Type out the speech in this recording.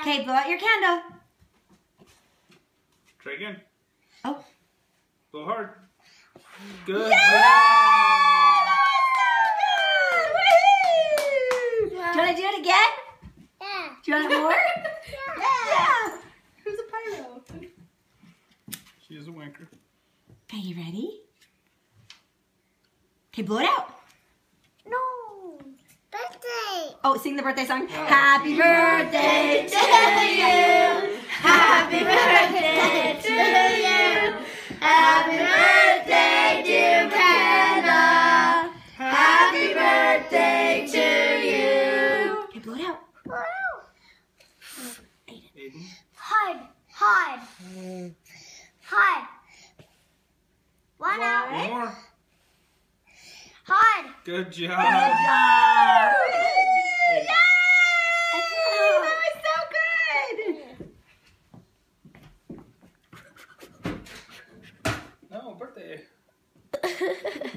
Okay, blow out your candle. Try again. Oh. Blow hard. Good Yeah! job. Do you want to do it again? Yeah. Do you want it more? Yeah. Who's a pyro? She is a wanker. Okay, you ready? Okay, blow it out. No. Birthday. Oh, sing the birthday song. Yeah. Happy birthday to you. Happy birthday to you. Happy birthday, dear Kenna. Happy birthday to you. Okay, blow it out. Aiden. Hard. Hard. Hard. One out. One more. Hard. Good job. Good job. Aiden. Yay!